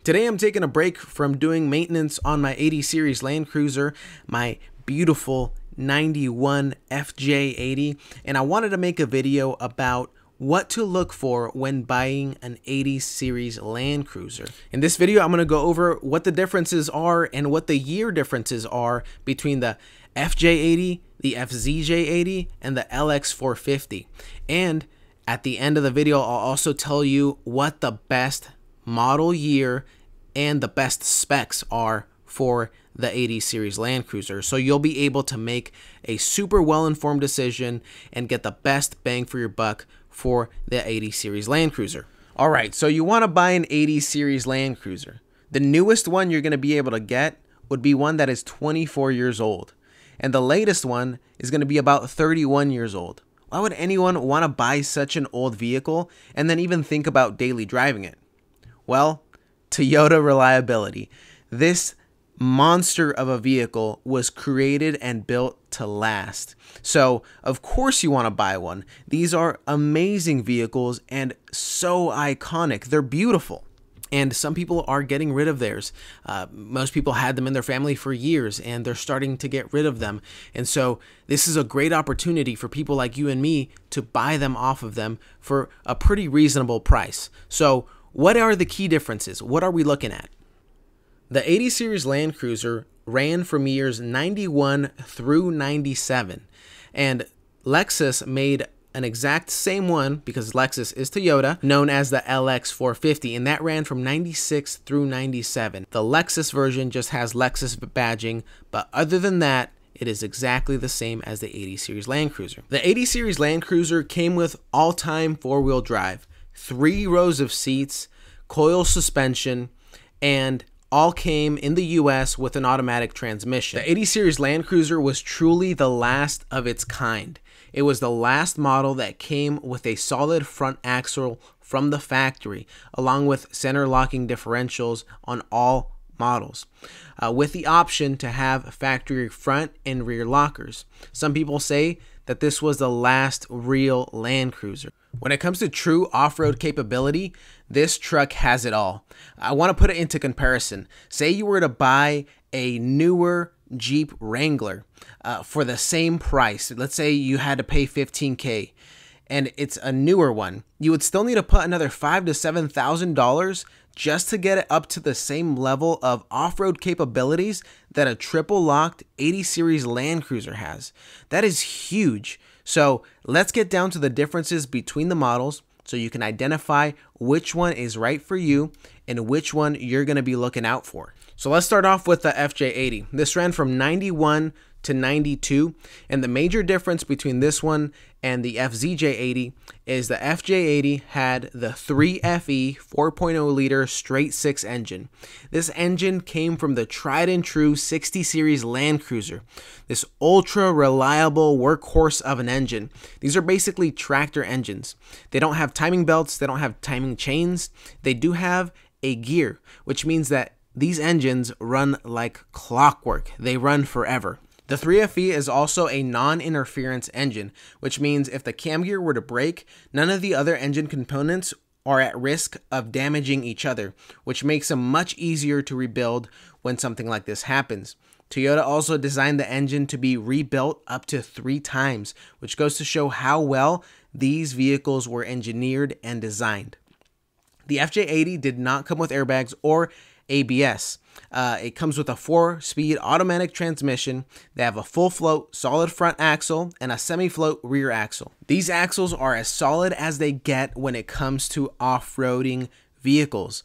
Today I'm taking a break from doing maintenance on my 80 series Land Cruiser, my beautiful 91 FJ80, and I wanted to make a video about what to look for when buying an 80 series Land Cruiser. In this video, I'm going to go over what the differences are and what the year differences are between the FJ80, the FZJ80, and the LX450. And at the end of the video, I'll also tell you what the best model year and the best specs are for the 80 series Land Cruiser, so you'll be able to make a super well-informed decision and get the best bang for your buck for the 80 series Land Cruiser. Alright, so you want to buy an 80 series Land Cruiser. The newest one you're going to be able to get would be one that is 24 years old, and the latest one is going to be about 31 years old. Why would anyone want to buy such an old vehicle and then even think about daily driving it? Well, Toyota reliability. This monster of a vehicle was created and built to last. So, of course you want to buy one. These are amazing vehicles and so iconic. They're beautiful. And some people are getting rid of theirs. Most people had them in their family for years and they're starting to get rid of them. And so this is a great opportunity for people like you and me to buy them off of them for a pretty reasonable price. So what are the key differences? What are we looking at? The 80 series Land Cruiser ran from years 91 through 97. And Lexus made an exact same one, because Lexus is Toyota, known as the LX450, and that ran from 96 through 97. The Lexus version just has Lexus badging, but other than that, it is exactly the same as the 80 series Land Cruiser. The 80 series Land Cruiser came with all-time four-wheel drive, 3 rows of seats, coil suspension, and all came in the US with an automatic transmission. The 80 series Land Cruiser was truly the last of its kind. It was the last model that came with a solid front axle from the factory, along with center locking differentials on all models, with the option to have factory front and rear lockers. Some people say that this was the last real Land Cruiser. When it comes to true off-road capability, this truck has it all. I want to put it into comparison. Say you were to buy a newer Jeep Wrangler for the same price. Let's say you had to pay $15K and it's a newer one. You would still need to put another $5,000 to $7,000 just to get it up to the same level of off-road capabilities that a triple locked 80 series Land Cruiser has. That is huge. So let's get down to the differences between the models so you can identify which one is right for you and which one you're going to be looking out for. So let's start off with the FJ80. This ran from 91 to 92, and the major difference between this one and the FZJ80 is the FJ80 had the 3FE 4.0 liter straight 6 engine. This engine came from the tried and true 60 series Land Cruiser, this ultra reliable workhorse of an engine. These are basically tractor engines. They don't have timing belts, they don't have timing chains, they do have a gear, which means that these engines run like clockwork. They run forever. The 3FE is also a non-interference engine, which means if the cam gear were to break, none of the other engine components are at risk of damaging each other, which makes them much easier to rebuild when something like this happens. Toyota also designed the engine to be rebuilt up to 3 times, which goes to show how well these vehicles were engineered and designed. The FJ80 did not come with airbags or ABS. It comes with a 4-speed automatic transmission. They have a full float solid front axle and a semi-float rear axle. These axles are as solid as they get when it comes to off-roading vehicles.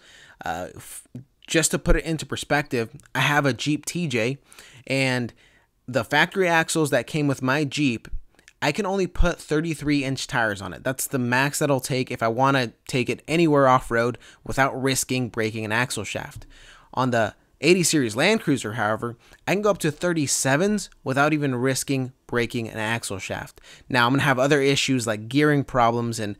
Just to put it into perspective, I have a Jeep TJ, and the factory axles that came with my Jeep, I can only put 33-inch tires on it. That's the max that'll take if I want to take it anywhere off-road without risking breaking an axle shaft. On the 80 series Land Cruiser, however, I can go up to 37s without even risking breaking an axle shaft. Now, I'm going to have other issues like gearing problems and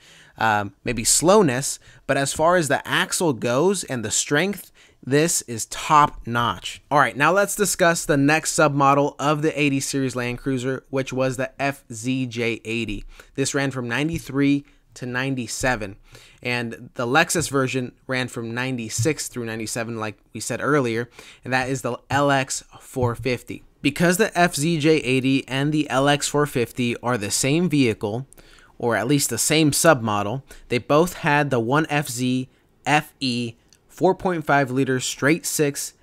maybe slowness, but as far as the axle goes and the strength, this is top notch. All right, now let's discuss the next submodel of the 80 series Land Cruiser, which was the FZJ80. This ran from 93 to 97. And the Lexus version ran from 96 through 97, like we said earlier, and that is the LX450. Because the FZJ80 and the LX450 are the same vehicle, or at least the same submodel, they both had the 1FZ FE 4.5 liter straight 6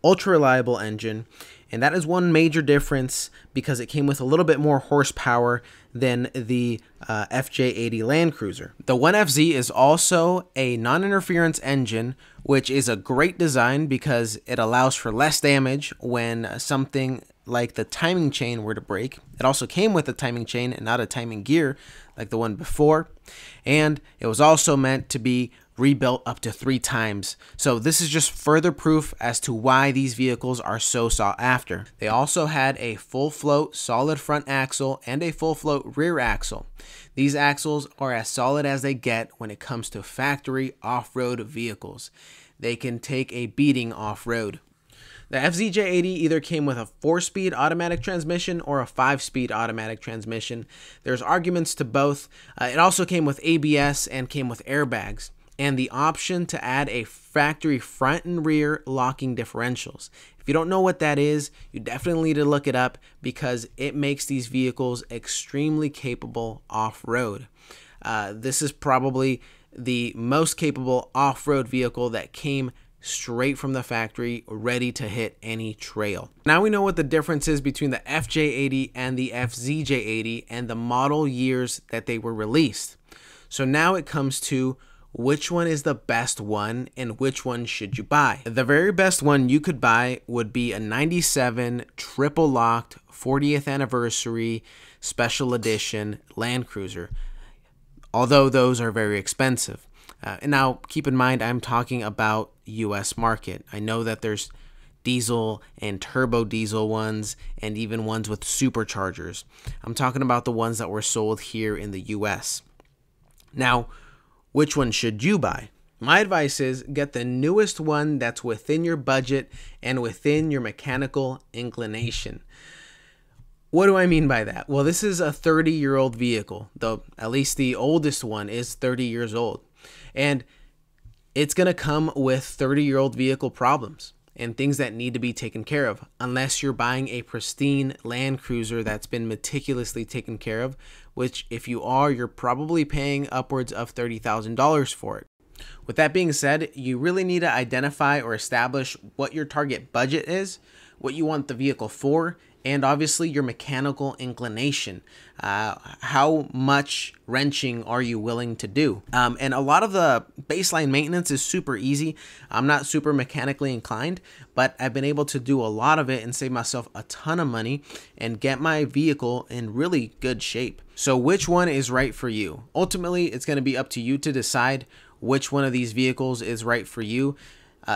ultra reliable engine, and that is one major difference because it came with a little bit more horsepower than the FJ80 Land Cruiser. The 1FZ is also a non-interference engine, which is a great design because it allows for less damage when something like the timing chain were to break. It also came with a timing chain and not a timing gear like the one before, and it was also meant to be rebuilt up to 3 times. So this is just further proof as to why these vehicles are so sought after. They also had a full float solid front axle and a full float rear axle. These axles are as solid as they get when it comes to factory off-road vehicles. They can take a beating off-road. The FZJ80 either came with a 4-speed automatic transmission or a 5-speed automatic transmission. There's arguments to both. It also came with ABS and came with airbags, and the option to add a factory front and rear locking differentials. If you don't know what that is, you definitely need to look it up because it makes these vehicles extremely capable off-road. This is probably the most capable off-road vehicle that came straight from the factory, ready to hit any trail. Now we know what the difference is between the FJ80 and the FZJ80 and the model years that they were released. So now it comes to which one is the best one and which one should you buy. The very best one you could buy would be a 97 triple locked 40th anniversary special edition Land Cruiser, although those are very expensive. And now keep in mind, I'm talking about US market. I know that there's diesel and turbo diesel ones and even ones with superchargers. I'm talking about the ones that were sold here in the US. Now, which one should you buy? My advice is get the newest one that's within your budget and within your mechanical inclination. What do I mean by that? Well, this is a 30-year-old vehicle, though at least the oldest one is 30 years old. And it's going to come with 30-year-old vehicle problems and things that need to be taken care of, unless you're buying a pristine Land Cruiser that's been meticulously taken care of, which if you are, you're probably paying upwards of $30,000 for it. With that being said, you really need to identify or establish what your target budget is, what you want the vehicle for, and obviously your mechanical inclination. How much wrenching are you willing to do? And a lot of the baseline maintenance is super easy. I'm not super mechanically inclined, but I've been able to do a lot of it and save myself a ton of money and get my vehicle in really good shape. So which one is right for you? Ultimately, it's going to be up to you to decide which one of these vehicles is right for you.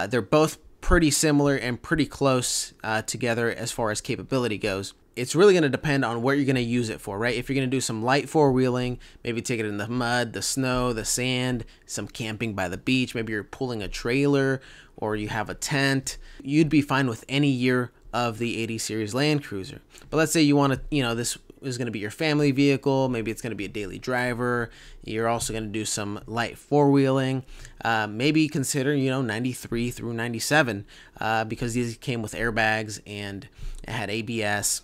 They're both pretty similar and pretty close together as far as capability goes. It's really going to depend on what you're going to use it for, right? If you're going to do some light four-wheeling, maybe take it in the mud, the snow, the sand, some camping by the beach, maybe you're pulling a trailer or you have a tent, you'd be fine with any year of the 80 series Land Cruiser. But let's say you want to, this is going to be your family vehicle, maybe it's going to be a daily driver, you're also going to do some light four-wheeling, maybe consider 93 through 97 because these came with airbags and it had ABS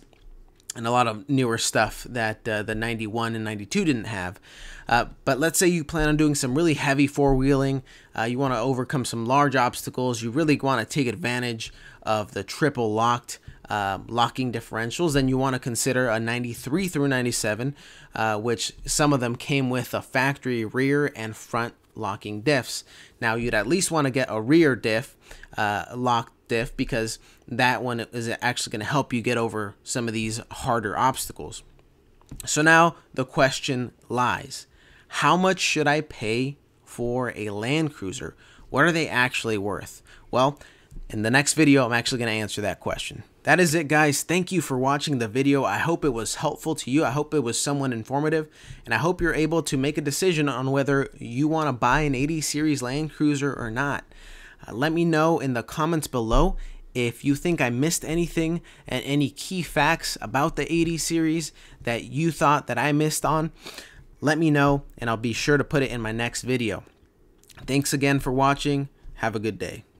and a lot of newer stuff that the 91 and 92 didn't have. But let's say you plan on doing some really heavy four-wheeling, you want to overcome some large obstacles, you really want to take advantage of the triple locked locking differentials, then you want to consider a 93 through 97, which some of them came with a factory rear and front locking diffs. Now you'd at least want to get a rear diff, locked diff, because that one is actually going to help you get over some of these harder obstacles. So now the question lies, how much should I pay for a Land Cruiser? What are they actually worth? Well, in the next video, I'm actually going to answer that question. That is it, guys. Thank you for watching the video. I hope it was helpful to you. I hope it was somewhat informative, and I hope you're able to make a decision on whether you want to buy an 80 series Land Cruiser or not. Let me know in the comments below if you think I missed anything and any key facts about the 80 series that you thought that I missed on. let me know and I'll be sure to put it in my next video. Thanks again for watching. Have a good day.